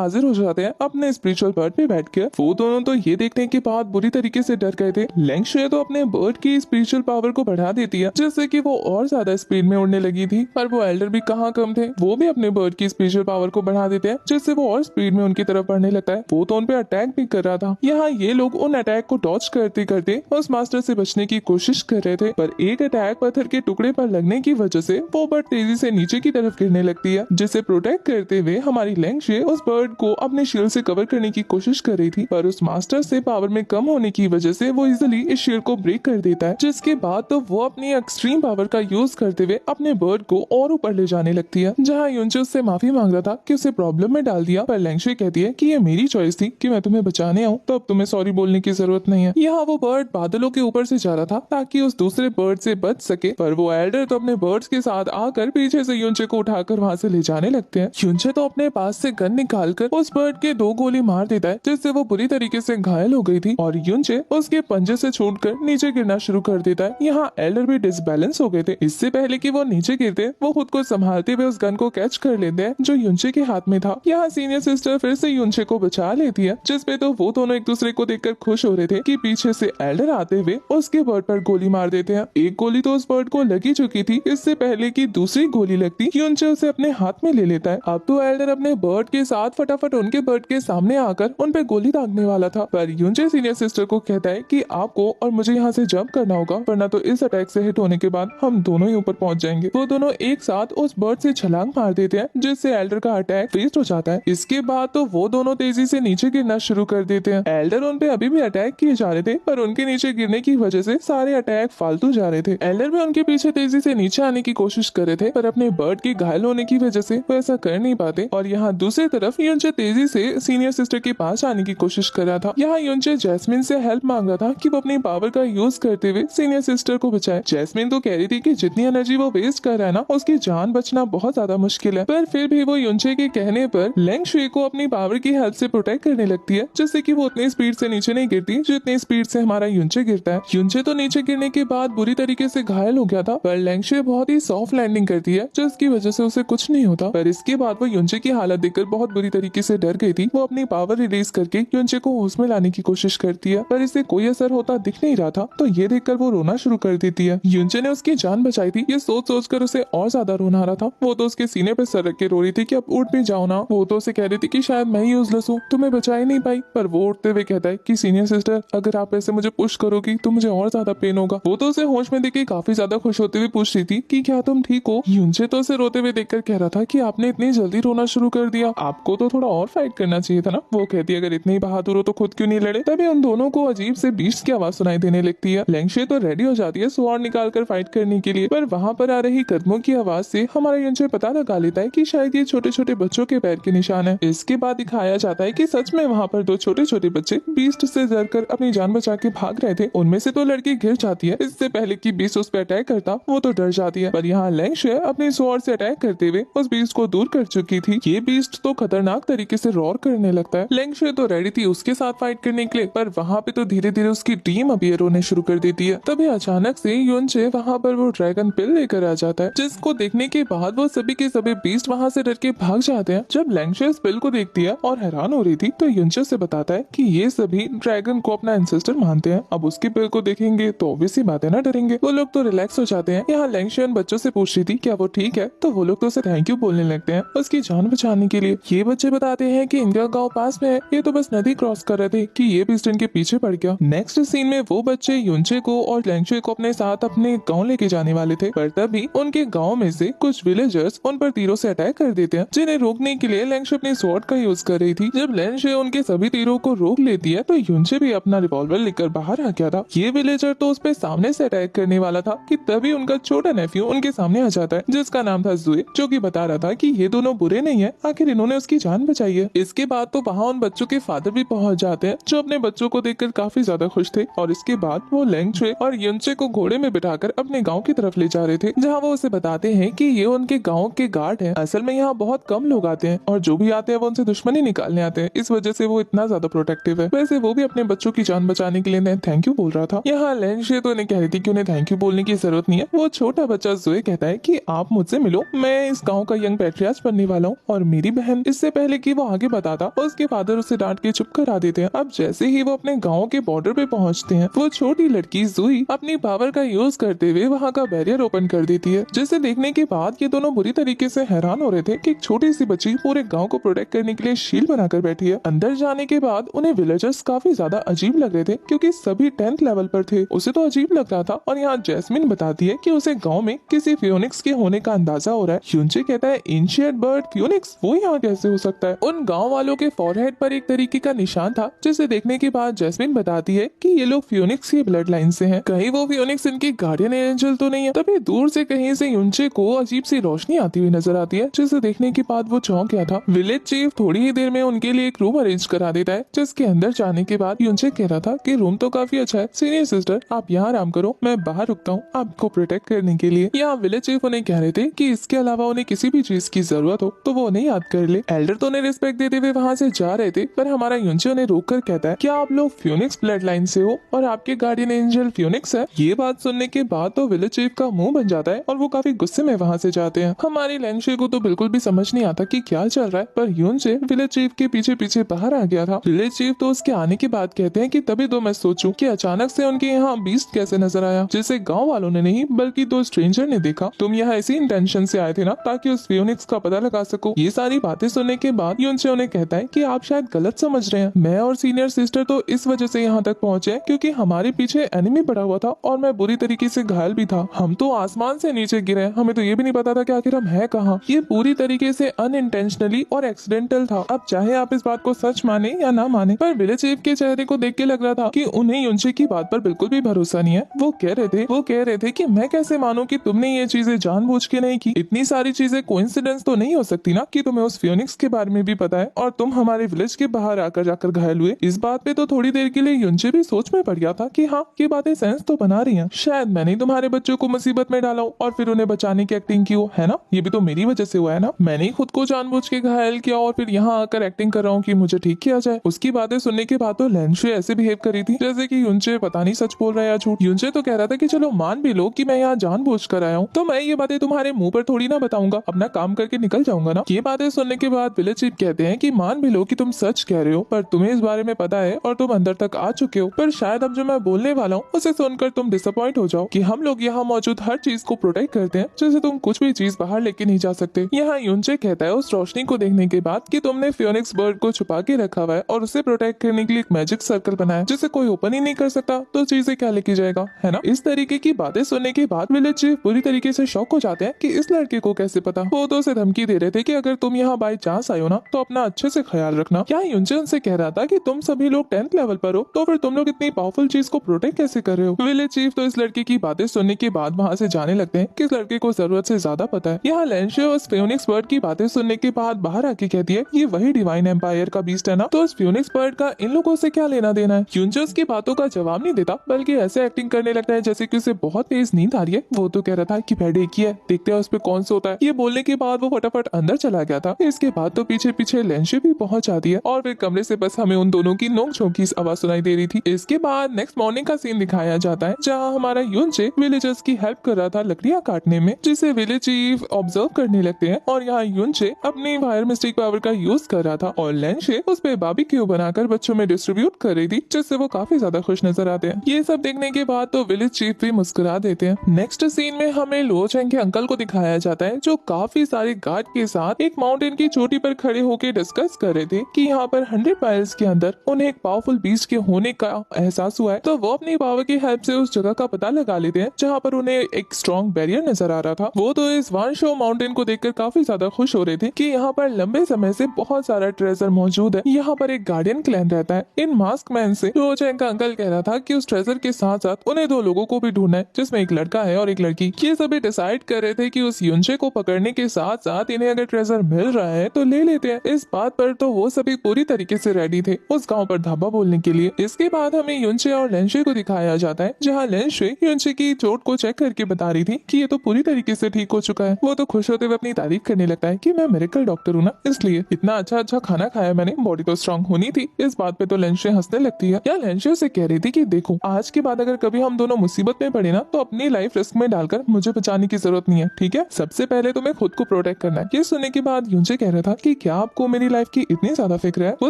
हाजिर हो जाते हैं अपने स्पिरिचुअल बर्ड पे बैठकर। वो दोनों तो ये देखने के बाद बुरी तरीके से डर गए थे। लेंगशुए तो अपने बर्ड की स्पिरिचुअल पावर को बढ़ा देती है, जिससे कि वो और ज्यादा स्पीड में उड़ने लगी थी। पर वो एल्डर भी कहाँ कम थे, वो भी अपने बर्ड की स्पिरिचुअल पावर को बढ़ा देते हैं, जिससे वो और स्पीड में उनकी तरफ बढ़ने लगता है। वो तो उन पे अटैक भी कर रहा था। यहाँ ये लोग उन अटैक को डॉज करते करते उस मास्टर से बचने की कोशिश कर रहे थे, पर एक अटैक पत्थर के टुकड़े पर लगने की वजह से वो बर्ड तेजी से नीचे की तरफ गिरने लगती है, जिसे प्रोटेक्ट करते हुए हमारी लेंगशुए उस बर्ड को अपने शील्ड से कवर करने की कोशिश कर रही थी। पर उस मास्टर से पावर में कम होने की वजह से वो इजिली इस शील्ड को ब्रेक कर देता है, जिसके बाद तो वो अपनी एक्सट्रीम पावर का यूज करते हुए अपने बर्ड को और ऊपर ले जाने लगती है। जहाँ यूनचे उससे माफी मांग रहा था कि उसे प्रॉब्लम में डाल दिया, पर लेंगशुए कहती है कि ये मेरी चॉइस थी कि मैं तुम्हें बचाने आऊँ, तो अब तुम्हें सॉरी बोलने की जरूरत नहीं है। यहाँ वो बर्ड बादलों के ऊपर से जा रहा था ताकि उस दूसरे बर्ड से बच सके, पर वो एल्डर तो अपने बर्ड्स के साथ आकर पीछे से यूनचे को उठाकर वहाँ से ले जाने लगते हैं। यूनचे तो अपने पास से गन निकालकर उस बर्ड के 2 गोली मार देता है, जिससे वो बुरी तरीके से घायल हो गई थी और यूनचे उसके पंजे से छूटकर नीचे गिरना शुरू कर देता है। यहाँ एल्डर भी डिसबैलेंस हो गए थे। इससे पहले कि वो नीचे गिरते, वो खुद को संभालते हुए उस गन को कैच कर लेते हैं जो यूनचे के हाथ में था। यहाँ सीनियर सिस्टर फिर से यूनचे को बचा लेती है, जिसपे तो वो दोनों एक दूसरे को देखकर खुश हो रहे थे कि पीछे से एल्डर आते हुए उसके बर्ड पर गोली मार देते हैं। एक गोली तो उस बर्ड को लगी चुकी थी, इससे पहले कि दूसरी गोली लगती यूनचे उसे अपने हाथ में ले लेता है। अब तो एल्डर अपने बर्ड के साथ फटाफट उनके बर्ड के सामने आकर उन पे गोली दागने वाला था, पर यूनचे सीनियर सिस्टर को कहता है कि आपको और मुझे यहाँ से जंप करना होगा, वरना तो इस अटैक से हिट होने के बाद हम दोनों ही ऊपर पहुंच जाएंगे। वो दोनों एक साथ उस बर्ड से छलांग मार देते हैं, जिससे एल्डर का अटैक वेस्ट हो जाता है। इसके बाद तो वो दोनों तेजी से नीचे गिरना शुरू कर देते हैं। एल्डर उन पे अभी भी अटैक किए जा रहे थे, पर उनके नीचे गिरने की वजह से सारे अटैक फालतू जा रहे थे। एल्डर भी उनके पीछे तेजी से नीचे आने की कोशिश कर रहे थे, पर अपने बर्ड के घायल होने की वजह से वो ऐसा कर नहीं पाते। और यहाँ दूसरी तरफ यूनचे तेजी से सीनियर सिस्टर के पास आने की कोशिश कर रहा था। यहाँ यूनचे जैस्मिन से हेल्प मांग रहा था कि वो अपनी पावर का यूज करते हुए सीनियर सिस्टर को बचाए। जैस्मिन तो कह रही थी कि जितनी एनर्जी वो वेस्ट कर रहा है ना, उसकी जान बचना बहुत ज्यादा मुश्किल है, पर फिर भी वो यूनचे के कहने पर लेंगशुए को अपनी पावर की हेल्प से प्रोटेक्ट करने लगती है, जिससे कि वो उतनी स्पीड से नीचे नहीं गिरती जितनी स्पीड से हमारा यूनचे गिरता है। यूनचे तो नीचे गिरने के बाद बुरी तरीके से घायल हो गया था, पर लेंगशुए बहुत ही सॉफ्ट लैंडिंग करती है, जिसकी वजह से उसे कुछ नहीं होता। पर इसके बाद वो यूनचे की हालत देखकर बहुत बुरी तरीके से डर गई थी। वो अपनी पावर रिलीज करके यूनचे को होश में लाने की कोशिश करती है, पर इससे कोई असर होता दिख नहीं रहा था, तो ये देखकर वो रोना शुरू कर देती है। यूनचे ने उसकी जान बचाई थी, ये सोच सोच कर उसे और ज्यादा रोना आ रहा था। वो तो उसके सीने पे सर रख के रो रही थी कि अब उठ भी जाओ ना। वो तो उसे कह रही थी कि शायद मैं ही यूजलेस हूँ, तुम्हें बचा ही नहीं पाई। पर वो उठते हुए कहता है कि सीनियर सिस्टर, अगर आप ऐसे मुझे पुश करोगी तो मुझे और ज्यादा पेन होगा। वो तो उसे होश में देख काफी ज्यादा खुश होते हुए पूछ रही थी कि क्या तुम ठीक हो। यूनचे तो उसे रोते हुए देखकर कह रहा था कि आपने इतनी जल्दी रोना शुरू कर दिया, आपको तो थोड़ा और फाइट करना चाहिए था ना। वो कहती है अगर इतनी बहादुर हो तो खुद क्यों नहीं लड़े। तभी उन दोनों को अजीब से बीस्ट की आवाज सुनाई देने लगती है। लेंगशुए तो रेडी हो जाती है स्वॉर्ड निकालकर फाइट करने के लिए, पर वहाँ पर आ रही कदमों की आवाज से हमारा यूनचे पता लगा लेता है कि शायद ये छोटे छोटे बच्चों के पैर के निशान है। इसके बाद दिखाया जाता है कि सच में वहाँ पर 2 छोटे छोटे बच्चे बीस्ट से डरकर अपनी जान बचा के भाग रहे थे। उनमें से तो लड़की गिर जाती है, इससे पहले कि बीस्ट उस पर अटैक करता वो तो डर जाती है। पर यहाँ लेंगशुए अपनी स्वॉर्ड से अटैक करते हुए उस बीस्ट को दूर कर चुकी थी। ये बीस्ट तो खतरनाक तरीके से रोर करने लगता है। लेंगशुए तो रेडी थी उसके साथ फाइट करने के लिए, पर वहाँ पे तो धीरे धीरे उसकी टीम अपीयर होने शुरू कर देती है। तभी अचानक से यूनचे वहाँ पर वो ड्रैगन पिल लेकर आ जाता है, जिसको देखने के बाद वो सभी के सभी बीस्ट वहाँ से डर के भाग जाते हैं। जब लेंगशुए इस पिल को देखती है और हैरान हो रही थी, तो यूनचे से बताता है कि ये सभी ड्रैगन को अपना एंसेस्टर मानते हैं। अब उसके पिल को देखेंगे तो ऑब्वियसली बात है ना, डरेंगे। वो लोग तो रिलैक्स हो जाते हैं। यहाँ लेंगशुए बच्चों से पूछ रही थी क्या वो ठीक है, तो वो लोग तो उसे थैंक यू बोलने लगते हैं उसकी जान बचाने के लिए। ये बच्चे बताते हैं कि इनका गाँव पास में है, ये तो बस नदी क्रॉस कर रहे थे कि ये बीस्ट इनके पीछे पड़ गया। नेक्स्ट सीन में वो बच्चे यूनचे को और लेंगशुए को अपने साथ अपने गाँव लेके जाने वाले थे, पर तभी उनके गाँव में से कुछ विलेजर्स उन पर तीरों से अटैक कर देते हैं, जिन्हें रोकने के लिए लेंगशुए अपनी स्वॉर्ड का यूज कर रही थी। जब लेंगशुए उनके सभी तीरों को रोक लेती है, तो यूनचे भी अपना रिवॉल्वर लेकर बाहर आ गया था। ये विलेजर तो उस पे सामने से अटैक करने वाला था कि तभी उनका छोटा नेफ्यू उनके सामने आ जाता है, जिसका नाम था जुए, जो कि बता रहा था कि ये दोनों बुरे नहीं है, आखिर इन्होंने उसकी जान बचाई है। इसके बाद तो वहाँ उन बच्चों के फादर भी पहुंच जाते हैं, जो अपने बच्चों को देखकर काफी ज्यादा खुश थे। और इसके बाद वो लेंगशुए और यूनचे को घोड़े में बिठाकर अपने गाँव की तरफ ले जा रहे थे, जहाँ वो उसे बताते हैं कि ये उनके गाँव के गार्ड है। असल में यहाँ बहुत कम लोग आते हैं और जो भी आते हैं वो उनसे दुश्मनी निकालने आते हैं, इस वजह से वो इतना ज्यादा प्रोटेक्टिव है। वैसे वो भी अपने बच्चों की जान बचाने के लिए थैंक यू बोल रहा था। यहाँ लेंगशुए तो नहीं कह रही थी कि उन्हें थैंक यू बोलने की जरूरत नहीं है। वो छोटा बच्चा जुए कहता है कि आप मुझसे मिलो, मैं इस गाँव का यंग पैट्रियार्च बनने वाला हूँ और मेरी बहन इससे पहले पहले कि वो आगे बताता, उसके फादर उसे डांट के चुप करा देते हैं। अब जैसे ही वो अपने गाँव के बॉर्डर पे पहुँचते हैं, वो छोटी लड़की जुई अपनी पावर का यूज करते हुए वहाँ का बैरियर ओपन कर देती है, जिसे देखने के बाद ये दोनों बुरी तरीके से हैरान हो रहे थे कि एक छोटी सी बच्ची पूरे गांव को प्रोटेक्ट करने के लिए शील्ड बनाकर बैठी है। अंदर जाने के बाद उन्हें विलेजर्स काफी ज्यादा अजीब लग रहे थे, क्योंकि सभी 10th लेवल पर थे। उसे तो अजीब लग रहा था। और यहाँ जैस्मिन बताती है कि उसे गांव में किसी फियोनिक्स के होने का अंदाजा हो रहा है। यूनचे कहता है एंशिएंट बर्ड फियोनिक्स, वो यहाँ कैसे हो सकता है। उन गाँव वालों के फॉरहेड पर एक तरीके का निशान था, जिसे देखने के बाद जैस्मिन बताती है कि ये लोग फियोनिक्स की ब्लड लाइन से हैं। कहीं वो फियोनिक्स इनकी गार्डियन एंजल तो नहीं है। तभी दूर से कहीं से यूनचे को अजीब सी रोशनी आती हुई नजर आती है, जिसे देखने के बाद वो चौंक गया था। विलेज चीफ थोड़ी ही देर में उनके लिए एक रूम अरेंज करा देता है, जिसके अंदर जाने के बाद यूनचे कह रहा था कि रूम तो काफी अच्छा है, सीनियर सिस्टर आप यहाँ आराम करो, मैं बाहर रुकता हूँ आपको प्रोटेक्ट करने के लिए। यहाँ विलेज चीफ उन्हें कह रहे थे कि इसके अलावा उन्हें किसी भी चीज की जरूरत हो तो वो उन्हें याद कर ले। एल्डर तो उन्हें रिस्पेक्ट देते हुए वहाँ से जा रहे थे, पर हमारा यूनचे उन्हें रोक कर कहता है क्या आप लोग फियोनिक्स ब्लड लाइन से हो और आपके गार्डियन एंजल फियोनिक्स है। ये बात सुनने के बाद तो विलेज चीफ का मुंह बन जाता है और वो काफी गुस्से में वहाँ से जाते हैं। हमारी लेंशे को तो बिल्कुल भी समझ नहीं आता कि क्या चल रहा है, पर यूनचे विलेज चीफ के पीछे पीछे बाहर आ गया था। विलेज चीफ तो उसके आने के बाद कहते हैं कि तभी तो मैं सोचूं कि अचानक से उनके यहाँ बीस्ट कैसे नजर आया, जिसे गांव वालों ने नहीं बल्कि दो स्ट्रेंजर ने देखा। तुम यहाँ इसी इंटेंशन से आए थे ना, ताकि उस फियोनिक्स का पता लगा सको। ये सारी बातें सुनने के बाद यूनचे उन्हें कहता है कि आप शायद गलत समझ रहे हैं। मैं और सीनियर सिस्टर तो इस वजह से यहाँ तक पहुँचे क्योंकि हमारे पीछे एनिमी पड़ा हुआ था और मैं बुरी तरीके से घायल भी था। हम तो आसमान से नीचे गिरे, हमें तो ये भी नहीं पता था कि आखिर हम है कहाँ। ये पूरी तरीके से अनइंटेंशनली और एक्सीडेंटल था। अब चाहे आप इस बात को सच माने या ना माने, पर विलेज चीफ के चेहरे को देख के लग रहा था कि उन्हें यूनचे की बात पर बिल्कुल भी भरोसा नहीं है। वो कह रहे थे कि मैं कैसे मानूं कि तुमने ये चीजें जानबूझ के नहीं की। इतनी सारी चीजें कोइंसिडेंस तो नहीं हो सकती ना कि तुम्हें उस फियोनिक्स के बारे में भी पता है और तुम हमारे विलेज के बाहर आकर जाकर घायल हुए। इस बात पे तो थोड़ी देर के लिए यूनचे भी सोच में पड़ गया था कि हाँ ये बातें सेंस तो बना रही हैं। शायद मैंने तुम्हारे बच्चों को मुसीबत में डाला और फिर उन्हें बचाने की एक्टिंग की हो, है ना। ये भी तो मेरी वजह से हुआ है ना। मैंने ही खुद को जानबूझ के घायल किया और फिर यहाँ आकर एक्टिंग कर रहा हूँ कि मुझे ठीक किया जाए। उसकी बातें सुनने के बाद तो लेंशे ऐसे बिहेव करी थी जैसे कि यूनचे पता नहीं सच बोल रहा है या झूठ। यूनचे तो कह रहा था कि चलो मान भी लो कि मैं यहाँ जानबूझ कर आया हूँ, तो मैं ये बातें तुम्हारे मुंह पर थोड़ी ना बताऊंगा, अपना काम करके निकल जाऊंगा ना। ये बातें सुनने के बाद विलेज चीफ कहते हैं कि मान भी लो कि तुम सच कह रहे हो, पर तुम्हें इस बारे में पता है और तुम अंदर तक आ चुके हो। पर शायद अब जो मैं बोलने वाला हूँ उसे सुनकर तुम डिसअपॉइंट हो जाओ कि हम लोग यहाँ मौजूद हर चीज को प्रोटेक्ट करते हैं, जैसे तुम कुछ भी चीज बाहर लेके नहीं जा सकते। यहाँ यूनचे कहता है उस रोशनी को देखने के बाद कि तुमने फियोनिक्स बर्ड को छुपा के रखा हुआ है और उसे प्रोटेक्ट करने के लिए एक मैजिक सर्कल बनाया जिसे कोई ओपन ही नहीं कर सकता, तो चीजें क्या लेके जाएगा, है ना। इस तरीके की बातें सुनने के बाद विलेज चीफ पूरी तरीके से शॉक हो जाते हैं कि इस लड़के को कैसे पता। वो तो उसे धमकी दे रहे थे कि अगर तुम यहाँ बाई चांस आयो ना तो अपना अच्छे से ख्याल रखना। क्या यूनचे उनसे कह रहा था कि तुम सभी लोग 10th लेवल पर हो, तो फिर तुम लोग इतनी पावरफुल चीज को प्रोटेक्ट कैसे कर रहे हो। विलेज चीफ तो इस लड़के की बातें सुनने के बाद वहाँ से जाने लगते हैं कि इस लड़के को जरूरत से ज्यादा पता है। यहाँ लेंशे उस फियोनिक्स बर्ड की बातें सुनने के बाद बाहर आके कहती है ये वही डिवाइन एम्पायर का बीस्ट है ना, तो उस फियोनिक्स बर्ड का इन लोगों से क्या लेना देना है। यूनचे उसकी बातों का जवाब नहीं देता, बल्कि ऐसे एक्टिंग करने लगता है जैसे कि उसे बहुत तेज नींद आ रही है। वो तो कह रहा था कि बेड एक ही है, देखते हैं उस पे कौन सा होता है। ये बोलने के बाद वो फटाफट अंदर चला गया था। इसके बाद तो पीछे पीछे लेंशे भी पहुंच जाती है और फिर कमरे से बस हमें उन दोनों की नोक-झोंक की आवाज सुनाई दे रही थी। इसके बाद नेक्स्ट मॉर्निंग का सीन दिखाया जाता है जहाँ हमारा यूनचे विलेजर्स की हेल्प कर रहा था लकड़ियाँ काटने में, जिसे विलेज चीफ ऑब्जर्व करने लगते हैं। और यहाँ यूनचे अपनी फायर मिस्टिक पावर का यूज कर रहा था और लेंशे उस पे बारबेक्यू बनाकर बच्चों में डिस्ट्रीब्यूट कर रही थी, जिससे वो काफी ज्यादा खुश नजर आते हैं। ये सब देखने के बाद तो विलेज चीफ भी मुस्कुरा देते हैं। नेक्स्ट सीन में हमें लो चैंग के अंकल को दिखाया जाता है जो काफी सारे गार्ड के साथ एक माउंटेन की चोटी पर खड़े होकर डिस्कस कर रहे थे कि यहाँ पर 100 माइल्स के अंदर उन्हें एक पावरफुल बीस्ट के होने का एहसास हुआ है। तो वो अपनी पावर की हेल्प से उस जगह का पता लगा लेते हैं जहाँ पर उन्हें एक स्ट्रॉन्ग बैरियर नजर आ रहा था। वो तो इस वन शो माउंटेन को देखकर काफी ज्यादा खुश हो रहे थे कि यहाँ पर लंबे समय से बहुत सारा ट्रेजर मौजूद है। यहाँ पर एक गार्डियन क्लैन रहता है। इन मास्क मैन से लो चैंग का अंकल कह रहा था कि उस ट्रेजर के साथ साथ उन्हें 2 लोगों को भी ढूंढना है, जिसमें एक लड़का है और एक लड़की। ये सभी डिसाइड कर रहे थे कि उस यूनचे को पकड़ने के साथ साथ इन्हें अगर ट्रेजर मिल रहा है तो ले लेते हैं। इस बात पर तो वो सभी पूरी तरीके से रेडी थे उस गांव पर धाबा बोलने के लिए। इसके बाद हमें यूनचे और लेंशे को दिखाया जाता है जहाँ लेंशे यूनचे की चोट को चेक करके बता रही थी कि ये तो पूरी तरीके से ठीक हो चुका है। वो तो खुश होते हुए अपनी तारीफ करने लगता है कि मैं मिरेकल डॉक्टर हूँ ना, इसलिए इतना अच्छा खाना खाया मैंने, बॉडी तो स्ट्रांग होनी थी। इस बात पे तो लेंशे हंसने लगती है। या लेंशे उसे कह रही थी कि देखो आज के बाद अगर कभी हम दोनों मुसीबत में पड़े ना तो अपनी लाइफ रिस्क में डालकर मुझे बचाने की जरूरत नहीं है, ठीक है। सबसे पहले तुम्हें खुद को प्रोटेक्ट करना है। ये सुनने के बाद यूनचे कह रहा था कि कि क्या आपको मेरी लाइफ की इतनी ज्यादा फिक्र है। वो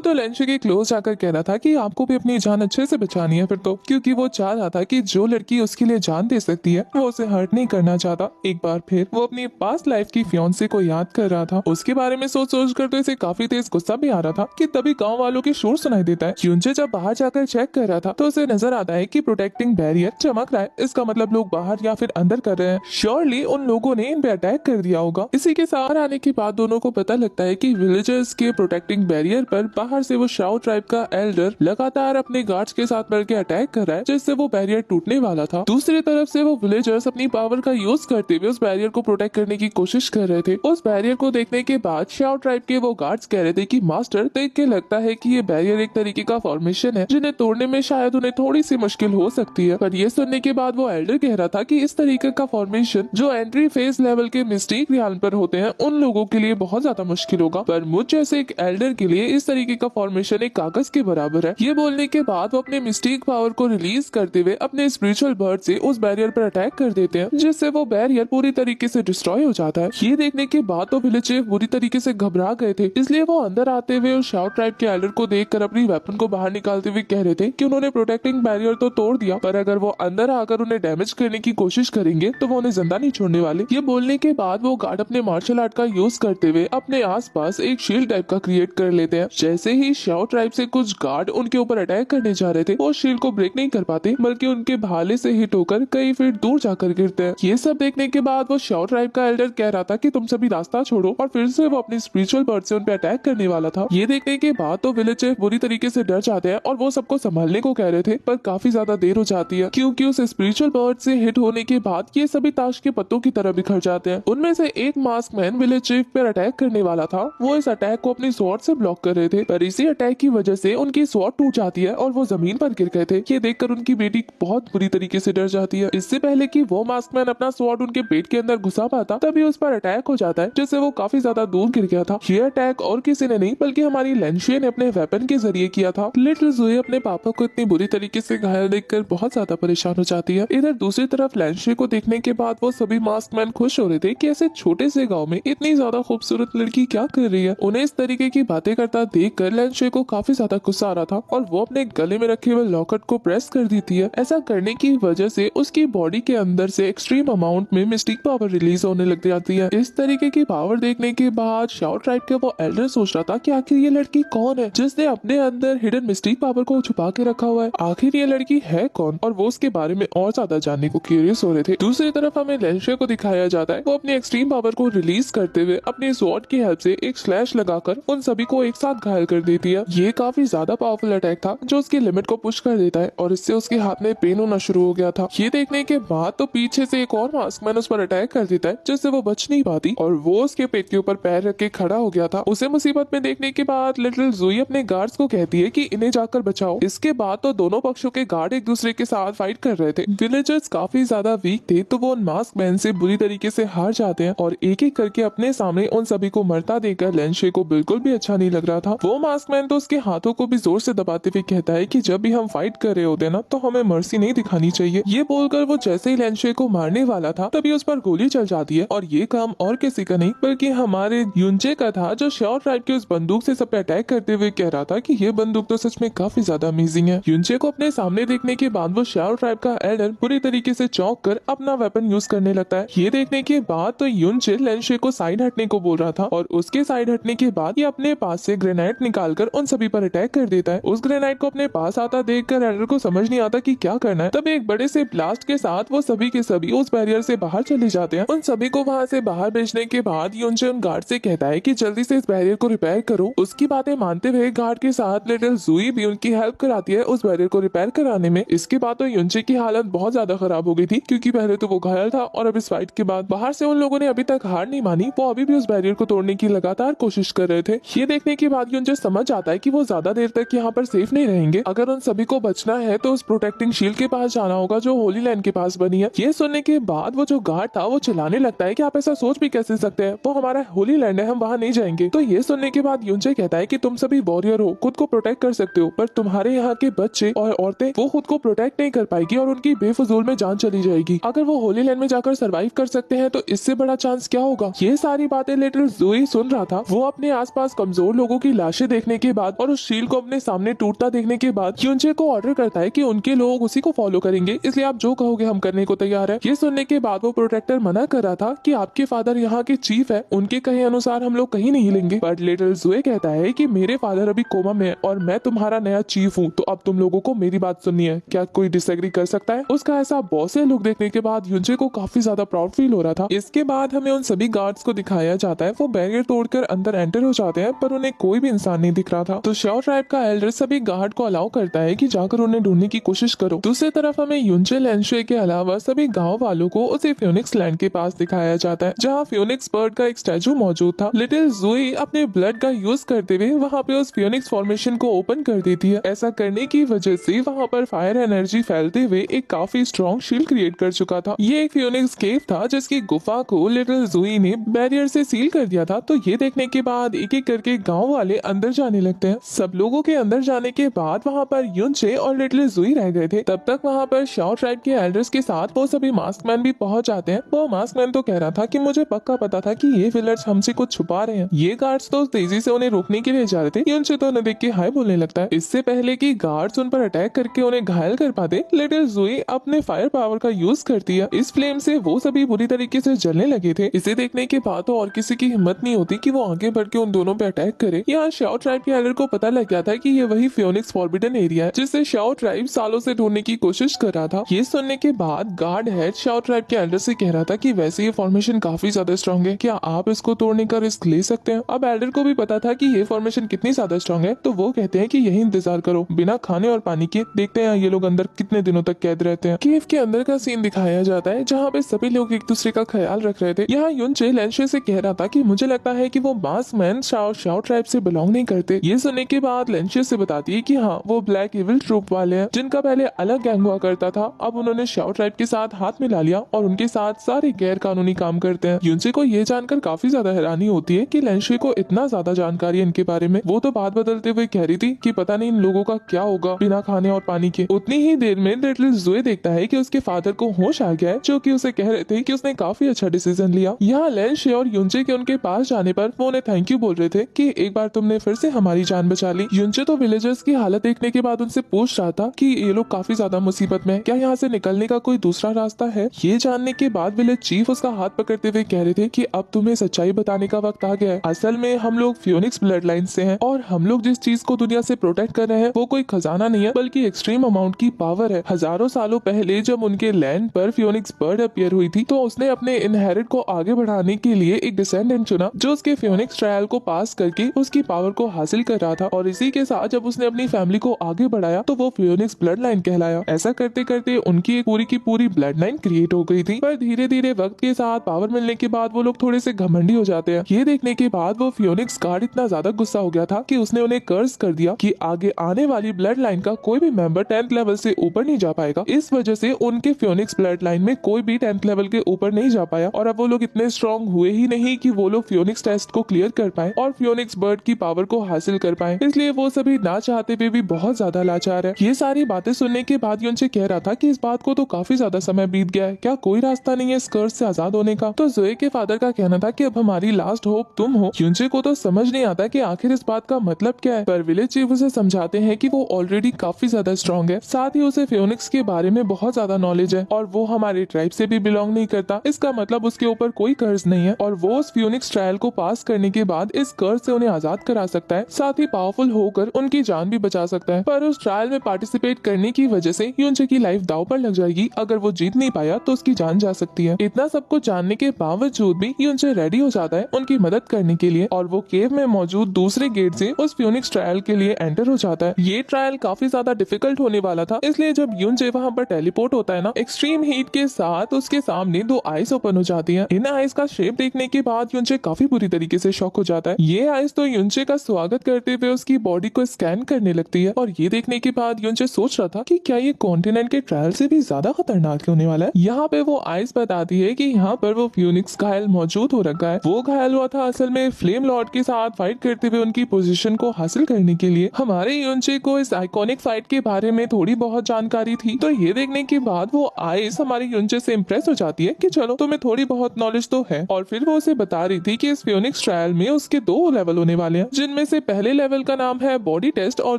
तो लेंशे के क्लोज जाकर कह रहा था कि आपको भी अपनी जान अच्छे से बचानी है फिर तो, क्योंकि वो चाह रहा था कि जो लड़की उसके लिए जान दे सकती है वो उसे हर्ट नहीं करना चाहता। एक बार फिर वो अपनी पास्ट लाइफ की फियांसे को याद कर रहा था। उसके बारे में सोच सोच कर तो इसे काफी तेज गुस्सा भी आ रहा था कि तभी गांव वालों के शोर सुनाई देता है। यूनचे जब बाहर जाकर चेक कर रहा था तो उसे नजर आता है कि प्रोटेक्टिंग बैरियर चमक रहा है। इसका मतलब लोग बाहर या फिर अंदर कर रहे हैं। श्योरली उन लोगों ने इन पे अटैक कर दिया होगा। इसी के साथ आने के बाद दोनों को पता लगता है कि विलेजर्स के प्रोटेक्टिंग बैरियर पर बाहर से वो शाओ ट्राइब का एल्डर लगातार अपने गार्ड्स के साथ मिलकर अटैक कर रहा है, जिससे वो बैरियर टूटने वाला था। दूसरी तरफ से वो विलेजर्स अपनी पावर का यूज करते हुए उस बैरियर को प्रोटेक्ट करने की कोशिश कर रहे थे। उस बैरियर को देखने के बाद शाओ ट्राइब के वो गार्ड्स कह रहे थे कि मास्टर, देख के लगता है कि ये बैरियर एक तरीके का फॉर्मेशन है जिन्हें तोड़ने में शायद उन्हें थोड़ी सी मुश्किल हो सकती है। पर ये सुनने के बाद वो एल्डर कह रहा था कि इस तरीके का फॉर्मेशन जो एंट्री फेज लेवल के मिस्टिक रियान पर होते हैं उन लोगों के लिए बहुत ज्यादा मुश्किल होगा, पर मुझ जैसे एक एल्डर के लिए इस तरीके का फॉर्मेशन एक कागज के बराबर है। ये बोलने के बाद वो अपने मिस्टिक पावर को रिलीज करते हुए अपने स्पिरिचुअल बर्ड से उस बैरियर पर अटैक कर देते हैं, जिससे वो बैरियर पूरी तरीके से डिस्ट्रॉय हो जाता है। ये देखने के बाद तो विलेज चीफ बुरी तरीके से घबरा गए थे, इसलिए वो अंदर आते हुए उस शाओ ट्राइब के एल्डर को देखकर अपनी वेपन को बाहर निकालते हुए कह रहे थे कि उन्होंने प्रोटेक्टिंग बैरियर तो तोड़ दिया, पर अगर वो अंदर आकर उन्हें डैमेज करने की कोशिश करेंगे तो वो उन्हें जिंदा नहीं छोड़ने वाले। ये बोलने के बाद वो गार्ड अपने मार्शल आर्ट का यूज करते हुए अपने आसपास एक शील्ड टाइप का क्रिएट कर लेते हैं। जैसे ही शाओ ट्राइब से कुछ गार्ड उनके ऊपर अटैक करने जा रहे थे, वो शील्ड को ब्रेक नहीं कर पाते बल्कि उनके भाले से हिट होकर कई फीट दूर जाकर गिरते हैं। ये सब देखने के बाद वो शाओ ट्राइब का एल्डर कह रहा था कि तुम सभी रास्ता छोड़ो, और फिर से वो अपनी स्पिरिचुअल बर्ड से उन पे अटैक करने वाला था। ये देखने के बाद तो विलेज चीफ बुरी तरीके से डर जाते हैं और वो सबको संभालने को कह रहे थे, पर काफी ज्यादा देर हो जाती है क्योंकि उस स्पिरिचुअल बर्ड से हिट होने के बाद ये सभी ताश के पत्तों की तरह बिखर जाते हैं। उनमें से एक मास्क मैन विलेज चीफ पर अटैक करने वाला था। वो इस अटैक को अपनी स्वॉर्ड से ब्लॉक कर रहे थे, पर इसी अटैक की वजह से उनकी स्वॉर्ड टूट जाती है और वो जमीन पर गिर गए थे। ये देखकर उनकी बेटी बहुत बुरी तरीके से डर जाती है। इससे पहले कि वो मास्क मैन अपना स्वॉर्ड उनके पेट के अंदर घुसा पाता, तभी उस पर अटैक हो जाता है, जिससे वो काफी ज्यादा दूर गिर गया था। ये अटैक और किसी ने नहीं बल्कि हमारी लेंशिए ने अपने वेपन के जरिए किया था। लिटिल ज़ोई अपने पापा को इतनी बुरी तरीके से घायल देखकर बहुत ज्यादा परेशान हो जाती है। इधर दूसरी तरफ लेंशिए को देखने के बाद वो सभी मास्क मैन खुश हो रहे थे कि ऐसे छोटे से गाँव में इतनी ज्यादा खूबसूरत लड़की क्या कर रही है। उन्हें इस तरीके की बातें करता देख कर लेंशिए को काफी ज्यादा गुस्सा आ रहा था और वो अपने गले में रखे हुए लॉकेट को प्रेस कर देती है। ऐसा करने की वजह से उसकी बॉडी के अंदर से एक्सट्रीम अमाउंट में मिस्टिक पावर रिलीज होने लग जाती है। इस तरीके की पावर देखने के बाद शाओ ट्राइब के वो एल्डर सोच रहा था कि आखिर ये लड़की कौन है जिसने अपने अंदर हिडन मिस्टिक पावर को छुपा के रखा हुआ है। आखिर ये लड़की है कौन, और वो उसके बारे में और ज्यादा जानने को क्यूरियस हो रहे थे। दूसरी तरफ हमें लेंशिए को दिखाया जाता है वो अपनी एक्सट्रीम पावर को रिलीज करते हुए अपनी स्वॉर्ड की हेल्प से एक स्लैश लगाकर उन सभी को एक साथ घायल कर देती है। ये काफी ज्यादा पावरफुल अटैक था जो उसकी लिमिट को पुश कर देता है और इससे उसके हाथ में पेन होना शुरू हो गया था। ये देखने के बाद तो पीछे से एक और मास्क मैन उस पर अटैक कर देता है, जिससे वो बच नहीं पाती और वो उसके पेट के ऊपर पैर रख के खड़ा हो गया था। उसे मुसीबत में देखने के बाद लिटिल ज़ोई अपने गार्ड्स को कहती है कि इन्हें जाकर बचाओ। इसके बाद तो दोनों पक्षों के गार्ड एक दूसरे के साथ फाइट कर रहे थे। विलेजर्स काफी ज्यादा वीक थे तो वो उन मास्क मैन से बुरी तरीके से हार जाते हैं और एक एक करके अपने सामने उन सभी को मरता देखकर लेंशिए को बिल्कुल भी अच्छा नहीं लग रहा था। वो मास्क मैन तो उसके हाथों को भी जोर से दबाते हुए कहता है कि जब भी हम फाइट कर रहे होते ना तो हमें मर्सी नहीं दिखानी चाहिए। ये बोलकर वो जैसे ही लेंशिए को मारने वाला था तभी उस पर गोली चल जाती है और ये काम और किसी का नहीं बल्कि हमारे यूनचे का था, जो शाओ ट्राइब की उस बंदूक से सब पे अटैक करते हुए कह रहा था कि ये बंदूक तो सच में काफी ज्यादा अमेजिंग है। यूनचे को अपने सामने देखने के बाद वो शाओ ट्राइब का एल्डर बुरी तरीके से चौंक कर अपना वेपन यूज करने लगता है। ये देखने के बाद तो यूनचे लेंशिए को साइड हटने को बोल रहा था और उसके साइड हटने के बाद ये अपने पास से ग्रेनाइड निकालकर उन सभी पर अटैक कर देता है। उस ग्रेनाइड को अपने पास आता देखकर एल्डर को समझ नहीं आता कि क्या करना है। तब एक बड़े से ब्लास्ट के साथ वो सभी के सभी उस बैरियर से बाहर चले जाते हैं। उन सभी को वहाँ से बाहर भेजने के बाद यूनचे उन गार्ड से कहता है कि जल्दी से इस बैरियर को रिपेयर करो। उसकी बातें मानते हुए गार्ड के साथ लिटिल ज़ोई भी उनकी हेल्प कराती है उस बैरियर को रिपेयर कराने में। इसके बाद तो यूनचे की हालत बहुत ज्यादा खराब हो गई थी क्योंकि पहले तो वो घायल था और अब इस फाइट के बाद बाहर से उन लोगों ने अभी तक हार नहीं मानी। वो अभी भी उस बैरियर को तोड़ने की लगातार कोशिश कर रहे थे। ये देखने के बाद यूनचे समझ आता है कि वो ज्यादा देर तक यहाँ पर सेफ नहीं रहेंगे। अगर उन सभी को बचना है तो उस प्रोटेक्टिंग शील्ड के पास जाना होगा जो होली लैंड के पास बनी है। ये सुनने के बाद वो जो गार्ड था वो चिल्लाने लगता है कि आप ऐसा सोच भी कैसे सकते हैं, वो हमारा होली लैंड है, हम वहाँ नहीं जाएंगे। तो ये सुनने के बाद यूनचे कहता है कि तुम सभी वॉरियर हो, खुद को प्रोटेक्ट कर सकते हो, पर तुम्हारे यहाँ के बच्चे और औरतें वो खुद को प्रोटेक्ट नहीं कर पाएगी और उनकी बेफजूल में जान चली जाएगी। अगर वो होली लैंड में जाकर सर्वाइव कर सकते हैं तो इससे बड़ा चांस क्या होगा। ये सारी बातें लिटिल ज़ोई सुन रहा था वो अपने आसपास कमजोर लोगों की लाशें देखने के बाद और उस शील्ड को अपने सामने टूटता देखने के बाद युनचे को ऑर्डर करता है कि उनके लोग उसी को फॉलो करेंगे, इसलिए आप जो कहोगे हम करने को तैयार है। ये सुनने के बाद वो प्रोटेक्टर मना कर रहा था कि आपके फादर यहाँ के चीफ है, उनके कहे अनुसार हम लोग कहीं नहीं लेंगे। बट लिटिल ज़ोए कहता है कि मेरे फादर अभी कोमा में है और मैं तुम्हारा नया चीफ हूँ, तो अब तुम लोगों को मेरी बात सुननी है। क्या कोई डिसएग्री कर सकता है? उसका ऐसा बॉसे लुक देखने के बाद युनचे को काफी ज्यादा प्राउड फील हो रहा था। इसके बाद हमें उन सभी गार्ड्स को दिखाया जाता है वो बैरियर तोड़कर अंदर एंटर हो जाते हैं, पर उन्हें कोई भी इंसान नहीं दिख रहा था। तो शाओ ट्राइब का एल्डर सभी गार्ड को अलाउ करता है कि जाकर उन्हें ढूंढने की कोशिश करो। दूसरी तरफ हमें युनचे लेंशुए के अलावा सभी गाँव वालों को उसी फ्यूनिक्स लैंड के पास दिखाया जाता है जहाँ फ्यूनिक्स बर्ड का एक स्टैचू मौजूद था। लिटिल ज़ोए अपने ब्लड का यूज करते हुए वहाँ पे उस फ्यूनिक्स फॉर्मेशन को ओपन कर देती है। ऐसा करने की वजह से वहाँ पर फायर एनर्जी फैलते हुए एक काफी स्ट्रॉन्ग शील्ड क्रिएट कर चुका था। ये एक फ्यूनिक्स केव था जिसकी गुफा को लिटिल ज़ोए ने बैरियर से सील कर दिया था। तो ये देखने के बाद एक एक करके गांव वाले अंदर जाने लगते हैं। सब लोगों के अंदर जाने के बाद वहाँ पर युनचे और लिटिल ज़ोए रह गए थे। तब तक वहाँ पर शाओ ट्राइब के एल्डर्स के साथ वो सभी मास्कमैन भी पहुंच जाते हैं। वो मास्कमैन तो कह रहा था कि मुझे पक्का पता था कि ये विलर्स हमसे कुछ छुपा रहे हैं। ये गार्ड्स तो तेजी से उन्हें रोकने के लिए जा रहे थे। युनचे तो उन्हें देख के हाय बोलने लगता है। इससे पहले कि गार्ड्स उन पर अटैक करके उन्हें घायल कर पाते, लिटिल ज़ोए अपने फायर पावर का यूज करती है। इस फ्लेम से वो सभी बुरी तरीके से जलने लगे थे। इसे देखने के बाद तो और किसी की हिम्मत नहीं होती कि वो आगे बढ़ के उन दोनों पे अटैक करे। यहाँ शाओ ट्राइब के एल्डर को पता लग गया था कि ये वही फ्यूनिक्स फॉरबिडन एरिया है जिसे शाओ ट्राइब सालों से ढूंढने की कोशिश कर रहा था। ये सुनने के बाद गार्ड हेड शाओ ट्राइब के एल्डर से कह रहा था कि वैसे ये फॉर्मेशन काफी ज्यादा स्ट्रॉन्ग है, क्या आप इसको तोड़ने का रिस्क ले सकते हैं? अब एल्डर को भी पता था कि ये फॉर्मेशन कितनी ज्यादा स्ट्रॉन्ग है, तो वो कहते हैं कि यही इंतजार करो बिना खाने और पानी के, देखते हैं ये लोग अंदर कितने दिनों तक कैद रहते हैं। केव के अंदर का सीन दिखाया जाता है जहाँ पे सभी लोग एक दूसरे का ख्याल रख रहे थे। यहाँ युनचे लेंशे से कह रहा था कि मुझे लगता है कि वो मास्कमैन शाओ ट्राइब से बिलोंग नहीं करते। ये सुनने के बाद लेंशे से बताती है कि हाँ वो ब्लैक इविल ट्रूप वाले हैं जिनका पहले अलग गैंग हुआ करता था, अब उन्होंने शाओ ट्राइब के साथ हाथ मिला लिया और उनके साथ सारे गैर कानूनी काम करते हैं। युनचे को ये जानकर काफी ज्यादा हैरानी होती है कि लेंशे को इतना ज्यादा जानकारी है इनके बारे में। वो तो बात बदलते हुए कह रही थी कि पता नहीं इन लोगों का क्या होगा बिना खाने और पानी के। उतनी ही देर में लिटिल ज़ोए देखता है कि उसके फादर को होश आ गया है, जो कि उसे कह रहे थे कि उसने काफी अच्छा डिसीजन लिया। यहाँ लेंशे और युनचे के उनके पास जाने पर वो उन्हें थैंक यू बोल रहे थे कि एक बार तुमने फिर से हमारी जान बचा ली। युनचे तो विलेजर्स की हालत देखने के बाद उनसे पूछ रहा था कि ये लोग काफी ज्यादा मुसीबत में, क्या यहाँ से निकलने का कोई दूसरा रास्ता है? ये जानने के बाद विलेज चीफ उसका हाथ पकड़ते हुए कह रहे थे कि अब तुम्हें सच्चाई बताने का वक्त आ गया है। असल में हम लोग फ्यूनिक्स ब्लड लाइन से हैं और हम लोग जिस चीज को दुनिया से प्रोटेक्ट कर रहे हैं वो कोई खजाना नहीं है बल्कि एक्सट्रीम अमाउंट की पावर है। हजारों सालों पहले जब उनके लैंड पर फ्यूनिक्स बर्ड अपीयर हुई थी तो उसने अपने इनहेरिट को आगे बढ़ाने के लिए एक डिसेंडेंट चुना जो उसके फ्यूनिक्स ट्रायल को पास करके उसकी पावर को हासिल कर रहा था, और इसी के साथ जब उसने अपनी फैमिली को आगे बढ़ाया तो वो फ्यूनिक्स ब्लड लाइन कहलाया। ऐसा करते करते उनकी एक पूरी की पूरी ब्लड लाइन क्रिएट हो गई थी। पर धीरे धीरे वक्त के साथ पावर मिलने के बाद वो लोग थोड़े से घमंडी हो जाते हैं। ये देखने के बाद वो फ्यूनिक्स गार्ड इतना ज्यादा गुस्सा हो गया था कि उसने उन्हें कर्ज कर दिया कि आगे आने वाली ब्लड लाइन का कोई भी मेंबर 10th लेवल से ऊपर नहीं जा पाएगा। इस वजह से उनके फ्यूनिक्स ब्लड लाइन में कोई भी 10th लेवल के ऊपर नहीं जा पाया, और अब वो लोग इतने स्ट्रॉन्ग हुए ही नहीं कि वो लोग फ्यूनिक्स टेस्ट को क्लियर कर पाए और फ्यूनिक्स बर्ड की पावर को हासिल कर पाए। इसलिए वो सभी ना चाहते हुए भी बहुत ज्यादा लाचार है। ये सारी बातें सुनने के बाद युनचे कह रहा था कि इस बात को तो काफी ज्यादा समय बीत गया है, क्या कोई रास्ता नहीं है इस कर्ज से आजाद होने का? तो ज़ोए के फादर का कहना था कि अब हमारी लास्ट होप तुम हो। युनचे को तो समझ नहीं आता कि आखिर इस बात का मतलब क्या है, पर विलेज चीफ उसे समझाते हैं कि वो ऑलरेडी काफी ज्यादा स्ट्रॉन्ग है, साथ ही उसे फ्यूनिक्स के बारे में बहुत ज्यादा नॉलेज है और वो हमारे ट्राइब से भी बिलोंग नहीं करता। इसका मतलब उसके ऊपर कोई कर्ज नहीं है और वो उस फ्यूनिक्स ट्रायल को पास करने के बाद इस कर्ज से उन्हें आजाद करा सकता है, साथ ही पावरफुल होकर उनकी जान भी बचा सकता है। पर उस ट्रायल में पार्टिसिपेट करने की वजह से युनचे की लाइफ दांव पर लग जाएगी। अगर वो जीत नहीं पाया तो उसकी जान जा सकती है। इतना सब कुछ जानने के बावजूद भी युनचे रेडी हो जाता है उनकी मदद करने के लिए और वो केव में मौजूद दूसरे गेट से उस फ्यूनिक्स ट्रायल के लिए एंटर हो जाता है। ये ट्रायल काफी ज्यादा डिफिकल्ट होने वाला था, इसलिए जब युनचे वहाँ पर टेलीपोर्ट होता है ना, एक्सट्रीम हीट के साथ उसके सामने 2 आइस ओपन हो जाती है। इन आइस का शेप देखने के बाद युनचे काफी बुरी तरीके से शॉक हो जाता है। ये आइस तो युनचे का स्वागत करते हुए उसकी बॉडी को स्कैन करने लगती है और ये देखने के बाद युनचे सोच रहा था कि क्या ये कॉन्टिनेंट के ट्रायल से भी ज्यादा खतरनाक होने वाला है। यहाँ पे वो आइस बताती है कि यहाँ पर वो फ्यूनिक्स घायल मौजूद हो रखा है। वो घायल हुआ था असल में फ्लेम लॉर्ड के साथ फाइट करते हुए उनकी पोजीशन को हासिल करने के लिए। हमारे युनचे को इस आइकॉनिक फाइट के बारे में थोड़ी बहुत जानकारी थी, तो ये देखने के बाद वो आइस हमारे युनचे से इम्प्रेस हो जाती है कि चलो तुम्हें थोड़ी बहुत नॉलेज तो है, और फिर वो उसे बता रही थी कि इस फ्यूनिक्स फियोनिक्स ट्रायल में उसके 2 लेवल होने वाले हैं, जिनमें से पहले लेवल का नाम है बॉडी टेस्ट और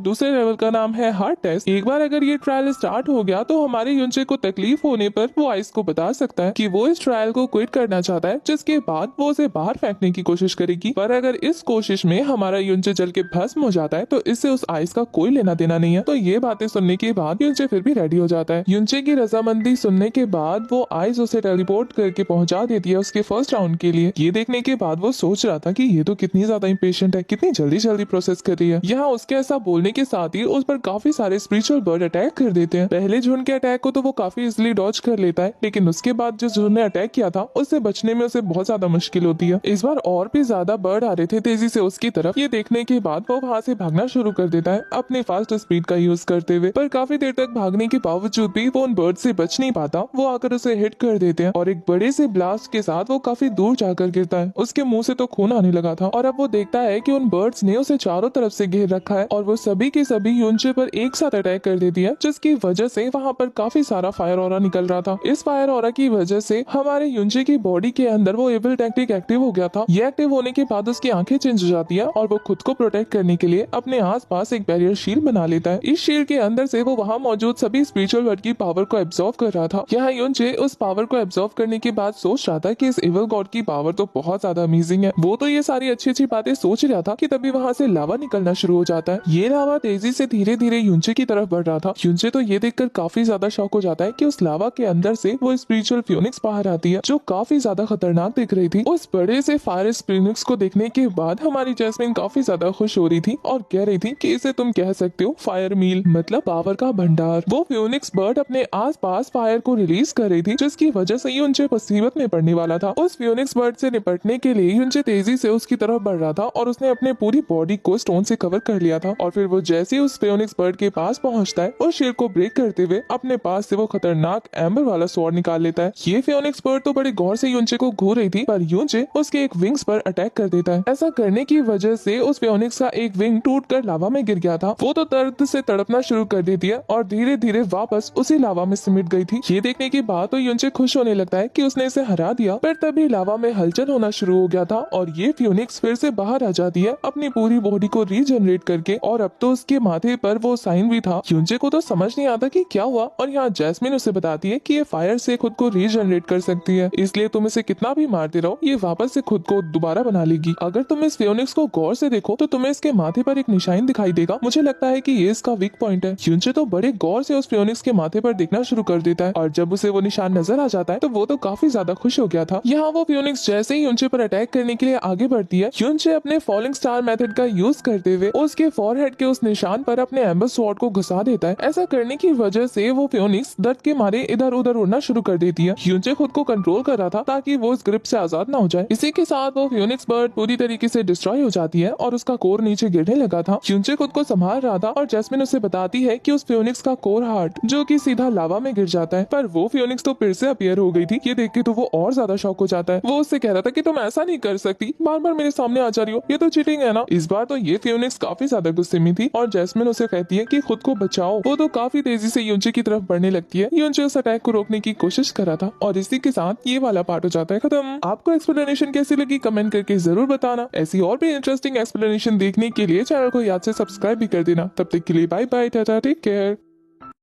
दूसरे लेवल का नाम है हार्ट टेस्ट। एक बार अगर ये ट्रायल स्टार्ट हो गया तो हमारे युनचे को तकलीफ होने पर वो आइस को बता सकता है कि वो इस ट्रायल को क्विट करना चाहता है, जिसके बाद वो उसे बाहर फेंकने की कोशिश करेगी। पर अगर इस कोशिश में हमारा युनचे जल के भस्म हो जाता है तो इससे उस आइस का कोई लेना देना नहीं है। तो ये बातें सुनने के बाद युनचे फिर भी रेडी हो जाता है। युनचे की रजामंदी सुनने के बाद वो आइस उसे टेलीपोर्ट करके पहुंचा देती है उसके फर्स्ट राउंड के लिए। ये देखने के बाद वो सोच रहा था कि ये तो कितनी ज्यादा इम्पेशेंट है, कितनी जल्दी जल्दी प्रोसेस कर रही है। यहाँ उसके ऐसा बोलने के साथ ही उस पर काफी सारे स्पिरिचुअल बर्ड अटैक कर देते हैं। पहले झुंड के अटैक को तो वो काफी इजिली डॉज कर लेता है, लेकिन उसके बाद जिस झुंड ने अटैक किया था उससे बचने में उसे बहुत ज्यादा मुश्किल होती है। इस बार और भी ज्यादा बर्ड आ रहे थे तेजी से उसकी तरफ। ये देखने के बाद वो वहाँ से भागना शुरू कर देता है अपने फास्ट स्पीड का यूज करते हुए। पर काफी देर तक भागने के बावजूद भी वो उन बर्ड से बच नहीं पाता। वो आकर उसे हिट कर देते हैं और एक बड़े से ब्लास्ट के साथ वो काफी दूर जाकर गिरता है। उसके मुंह से तो खून आने लगा था और अब वो देखता है कि उन बर्ड्स ने उसे चारों तरफ से घेर रखा है और वो सभी के सभी युनचे पर एक साथ अटैक कर देती है, जिसकी वजह से वहाँ पर काफी सारा फायर ऑरा निकल रहा था। इस फायर ऑरा की वजह से हमारे युनचे की बॉडी के अंदर वो एविल टैक्टिक एक्टिव हो गया था। ये एक्टिव होने के बाद उसकी आंखें चेंज हो जाती है और वो खुद को प्रोटेक्ट करने के लिए अपने आसपास एक बैरियर शील्ड बना लेता है। इस शील्ड के अंदर से वो वहाँ मौजूद सभी स्पिरिचुअल वर्ड की पावर को एब्जॉर्व कर रहा था। यहाँ युनचे उस पावर को एब्जॉर्व करने के बाद सोच रहा था कि इस एविल गॉड की पावर तो बहुत ज्यादा अमेजिंग है। वो तो ये सारी अच्छी अच्छी बातें सोच रहा था कि तभी वहाँ से लावा निकलना शुरू हो जाता है। ये लावा तेजी से धीरे धीरे युनचे की तरफ बढ़ रहा था। युनचे तो ये देखकर काफी ज्यादा शॉक हो जाता है कि उस लावा के अंदर से वो स्पिरिचुअल फियोनिक्स बाहर आती है, जो काफी ज्यादा खतरनाक दिख रही थी। उस बड़े से फायर फियोनिक्स को देखने के बाद हमारी जैस्मिन काफी ज्यादा खुश हो रही थी और कह रही थी कि इसे तुम कह सकते हो फायर मील, मतलब पावर का भंडार। वो फियोनिक्स बर्ड अपने आस पास फायर को रिलीज कर रही थी, जिसकी वजह से युनचे मुसीबत में पड़ने वाला था। उस फियोनिक्स बर्ड से निपटने के लिए युनचे तेजी से उसकी तरफ बढ़ रहा था और उसने अपने पूरी बॉडी को स्टोन से कवर कर लिया था। और फिर वो जैसे ही उस फियोनिक्स बर्ड के पास पहुंचता है उस शील्ड को ब्रेक करते हुए अपने पास से वो खतरनाक एम्बर वाला स्वॉर्ड निकाल लेता है। ये फियोनिक्स बर्ड तो बड़े गौर से युनचे को घूर रही थी, पर युनचे उसके एक विंग्स पर अटैक कर देता है। ऐसा करने की वजह से उस फियोनिक्स का एक विंग टूटकर लावा में गिर गया था। वो तो दर्द से तड़पना शुरू कर देती है और धीरे धीरे वापस उसी लावा में सिमट गई थी। ये देखने के बाद तो युनचे खुश होने लगता है कि उसने इसे हरा दिया, पर तभी लावा में हलचल होना शुरू हो गया था और ये फियोनिक्स फिर से बाहर आ जाती है अपनी पूरी बॉडी को रीजनरेट करके। और अब तो उसके माथे पर वो साइन भी था। युनचे को तो समझ नहीं आता कि क्या हुआ और यहाँ जैस्मिन उसे बताती है कि ये फायर से खुद को रीजनरेट कर सकती है, इसलिए तुम इसे कितना भी मारते रहो ये वापस से खुद को दोबारा बना लेगी। अगर तुम इस फियोनिक्स को गौर से देखो तो तुम्हें इसके माथे पर एक निशान दिखाई देगा। मुझे लगता है कि ये इसका वीक पॉइंट है। युनचे तो बड़े गौर से उस फियोनिक्स के माथे पर देखना शुरू कर देता है और जब उसे वो निशान नजर आ जाता है तो वो तो काफी ज्यादा खुश हो गया था। यहाँ वो फियोनिक्स जैसे ही युनचे पर अटैक करने के लिए आगे बढ़ती है, युनचे अपने फॉलिंग स्टार मेथड का यूज करते हुए उसके फॉरहेड के उस निशान पर अपने एम्बर स्वॉर्ड को घुसा देता है। ऐसा करने की वजह से वो फियोनिक्स दर्द के मारे इधर उधर उड़ना शुरू कर देती है। युनचे खुद को कंट्रोल कर रहा था ताकि वो इस ग्रिप से आजाद ना हो जाए। इसी के साथ वो फियोनिक्स बर्ड पूरी तरीके से डिस्ट्रॉय हो जाती है और उसका कोर नीचे गिरने लगा था। युनचे खुद को संभाल रहा था और जैस्मिन उसे बताती है कि उस फियोनिक्स का कोर हार्ट जो कि सीधा लावा में गिर जाता है, पर वो फियोनिक्स तो फिर से अपीयर हो गई थी। ये देख के तो वो और ज्यादा शॉक हो जाता है। वो उससे कह रहा था कि तुम ऐसा नहीं कर सकती, बार बार मेरे सामने आ जा रही हो, ये तो चीटिंग है ना। इस बार तो ये फियोनिक्स काफी ज्यादा गुस्से में थी और जैस्मिन उसे कहती है कि खुद को बचाओ। वो तो काफी तेजी से युनचे की तरफ बढ़ने लगती है। युनचे उस अटैक को रोकने की कोशिश कर रहा था और इसी के साथ ये वाला पार्ट हो जाता है खत्म। आपको एक्सप्लेनेशन कैसी लगी कमेंट करके जरूर बताना। ऐसी और भी इंटरेस्टिंग एक्सप्लेनेशन देखने के लिए चैनल को याद से सब्सक्राइब भी कर देना। तब तक के लिए bye bye, tata, take care.